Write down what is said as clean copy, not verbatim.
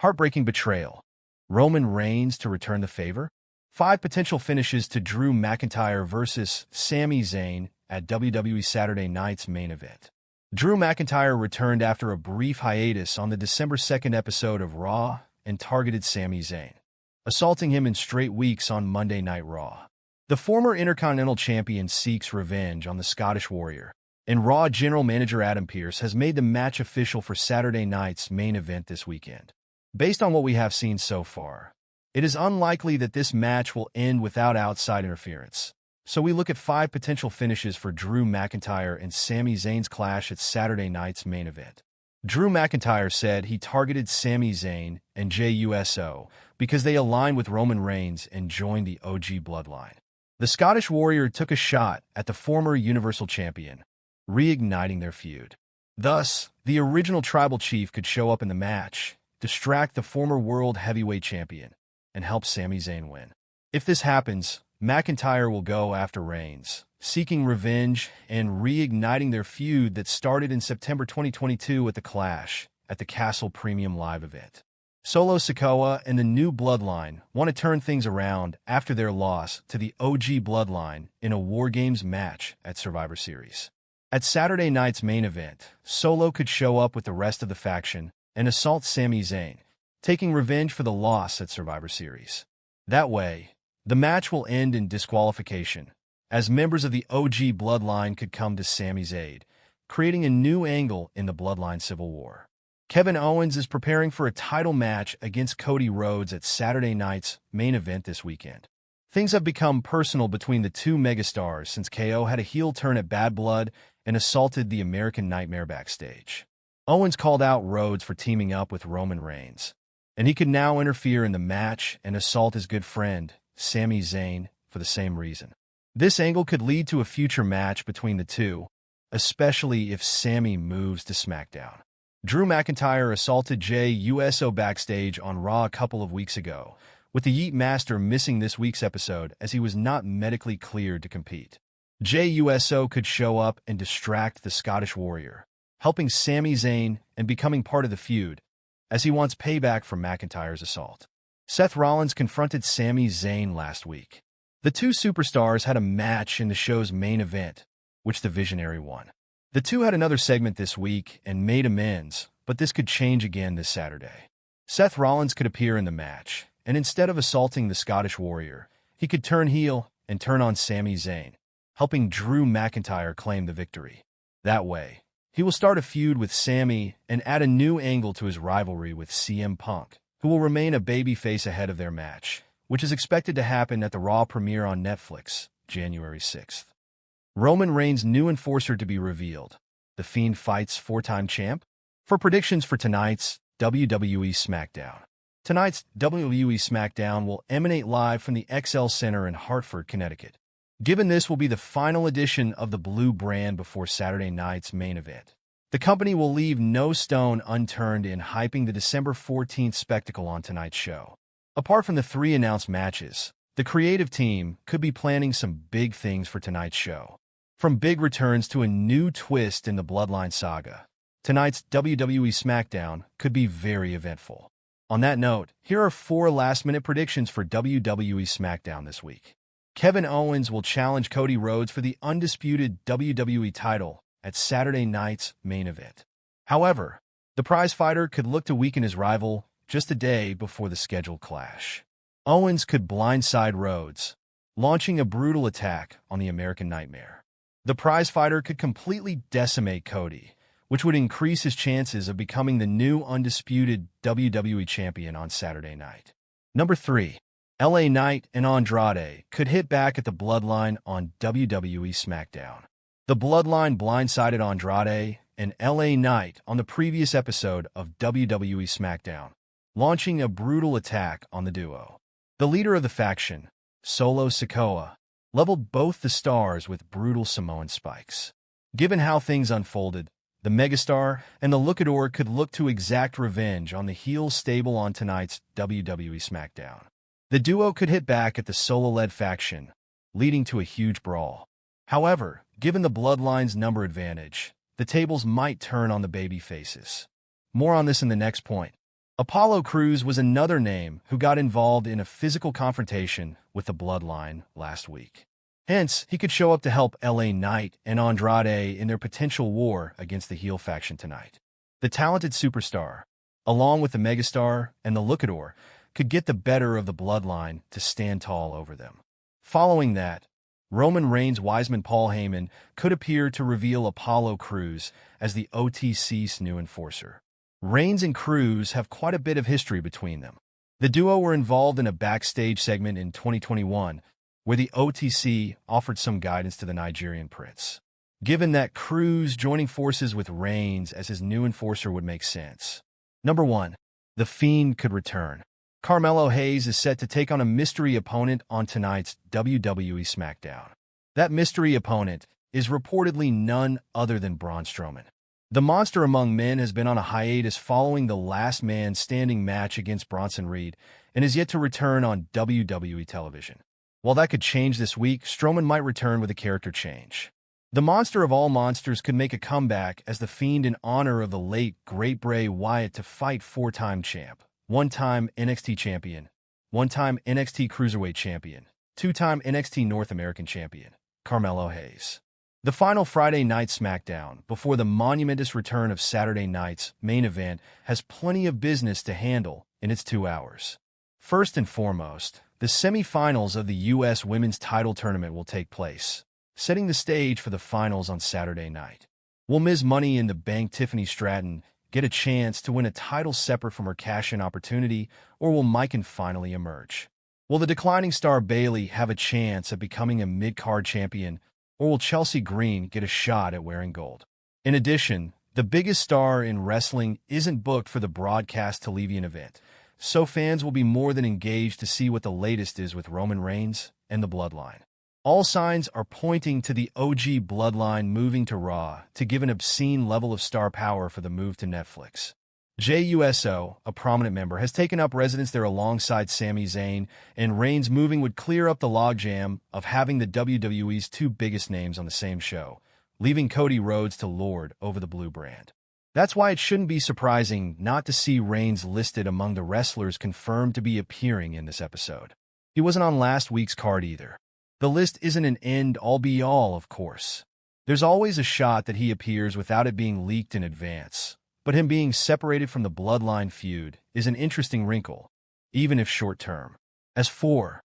Heartbreaking betrayal. Roman Reigns to return the favor? 5 potential finishes to Drew McIntyre versus Sami Zayn at WWE Saturday Night's main event. Drew McIntyre returned after a brief hiatus on the December 2nd episode of Raw and targeted Sami Zayn, assaulting him in straight weeks on Monday Night Raw. The former Intercontinental Champion seeks revenge on the Scottish Warrior, and Raw General Manager Adam Pearce has made the match official for Saturday Night's main event this weekend. Based on what we have seen so far, it is unlikely that this match will end without outside interference. So we look at 5 potential finishes for Drew McIntyre and Sami Zayn's clash at Saturday Night's main event. Drew McIntyre said he targeted Sami Zayn and Usos because they align with Roman Reigns and joined the OG Bloodline. The Scottish Warrior took a shot at the former Universal Champion, reigniting their feud. Thus, the original Tribal Chief could show up in the match, distract the former World Heavyweight Champion, and help Sami Zayn win. If this happens, McIntyre will go after Reigns, seeking revenge and reigniting their feud that started in September 2022 at the Clash at the Castle Premium Live event. Solo Sikoa and the new Bloodline want to turn things around after their loss to the OG Bloodline in a War Games match at Survivor Series. At Saturday Night's main event, Solo could show up with the rest of the faction and assault Sami Zayn, taking revenge for the loss at Survivor Series. That way, the match will end in disqualification, as members of the OG Bloodline could come to Sami's aid, creating a new angle in the Bloodline Civil War. Kevin Owens is preparing for a title match against Cody Rhodes at Saturday Night's main event this weekend. Things have become personal between the two megastars since KO had a heel turn at Bad Blood and assaulted the American Nightmare backstage. Owens called out Rhodes for teaming up with Roman Reigns, and he could now interfere in the match and assault his good friend, Sami Zayn, for the same reason. This angle could lead to a future match between the two, especially if Sami moves to SmackDown. Drew McIntyre assaulted Uso backstage on Raw a couple of weeks ago, with the Yeet Master missing this week's episode as he was not medically cleared to compete. Uso could show up and distract the Scottish Warrior, helping Sami Zayn and becoming part of the feud, as he wants payback for McIntyre's assault. Seth Rollins confronted Sami Zayn last week. The two superstars had a match in the show's main event, which the Visionary won. The two had another segment this week and made amends, but this could change again this Saturday. Seth Rollins could appear in the match, and instead of assaulting the Scottish Warrior, he could turn heel and turn on Sami Zayn, helping Drew McIntyre claim the victory. That way, he will start a feud with Sami and add a new angle to his rivalry with CM Punk, who will remain a babyface ahead of their match, which is expected to happen at the Raw premiere on Netflix, January 6th. Roman Reigns' new enforcer to be revealed. The Fiend fights 4-time champ? For predictions for tonight's WWE SmackDown. Tonight's WWE SmackDown will emanate live from the XL Center in Hartford, Connecticut. Given this will be the final edition of the Blue brand before Saturday Night's main event, the company will leave no stone unturned in hyping the December 14th spectacle on tonight's show. Apart from the 3 announced matches, the creative team could be planning some big things for tonight's show. From big returns to a new twist in the Bloodline saga, tonight's WWE SmackDown could be very eventful. On that note, here are 4 last-minute predictions for WWE SmackDown this week. Kevin Owens will challenge Cody Rhodes for the undisputed WWE title at Saturday Night's main event. However, the prizefighter could look to weaken his rival just a day before the scheduled clash. Owens could blindside Rhodes, launching a brutal attack on the American Nightmare. The prizefighter could completely decimate Cody, which would increase his chances of becoming the new undisputed WWE champion on Saturday night. Number 3. LA Knight and Andrade could hit back at the Bloodline on WWE SmackDown. The Bloodline blindsided Andrade and LA Knight on the previous episode of WWE SmackDown, launching a brutal attack on the duo. The leader of the faction, Solo Sikoa, leveled both the stars with brutal Samoan spikes. Given how things unfolded, the Megastar and the Luchador could look to exact revenge on the heel stable on tonight's WWE SmackDown. The duo could hit back at the Solo-led faction, leading to a huge brawl. However, given the Bloodline's number advantage, the tables might turn on the baby faces. More on this in the next point. Apollo Crews was another name who got involved in a physical confrontation with the Bloodline last week. Hence, he could show up to help LA Knight and Andrade in their potential war against the heel faction tonight. The talented superstar, along with the megastar and the luchador, could get the better of the Bloodline to stand tall over them. Following that, Roman Reigns' Wiseman Paul Heyman could appear to reveal Apollo Crews as the OTC's new enforcer. Reigns and Crews have quite a bit of history between them. The duo were involved in a backstage segment in 2021 where the OTC offered some guidance to the Nigerian prince. Given that Crews joining forces with Reigns as his new enforcer would make sense. Number 1. The Fiend could return. Carmelo Hayes is set to take on a mystery opponent on tonight's WWE SmackDown. That mystery opponent is reportedly none other than Braun Strowman. The monster among men has been on a hiatus following the last man standing match against Bronson Reed and is yet to return on WWE television. While that could change this week, Strowman might return with a character change. The monster of all monsters could make a comeback as the Fiend in honor of the late great Bray Wyatt to fight 4-time champ, 1-time NXT champion, 1-time NXT Cruiserweight champion, 2-time NXT North American champion, Carmelo Hayes. The final Friday night SmackDown, before the monumentous return of Saturday night's main event, has plenty of business to handle in its 2 hours. First and foremost, the semi-finals of the U.S. Women's Title Tournament will take place, setting the stage for the finals on Saturday night. Will Ms. Money in the Bank Tiffany Stratton get a chance to win a title separate from her cash-in opportunity, or will Mykan finally emerge? Will the declining star Bayley have a chance at becoming a mid-card champion, or will Chelsea Green get a shot at wearing gold? In addition, the biggest star in wrestling isn't booked for the broadcast television event, so fans will be more than engaged to see what the latest is with Roman Reigns and the Bloodline. All signs are pointing to the OG Bloodline moving to Raw to give an obscene level of star power for the move to Netflix. JUSO, a prominent member, has taken up residence there alongside Sami Zayn, and Reigns moving would clear up the logjam of having the WWE's 2 biggest names on the same show, leaving Cody Rhodes to lord over the blue brand. That's why it shouldn't be surprising not to see Reigns listed among the wrestlers confirmed to be appearing in this episode. He wasn't on last week's card either. The list isn't an end-all-be-all, of course. There's always a shot that he appears without it being leaked in advance, but him being separated from the Bloodline feud is an interesting wrinkle, even if short-term. As for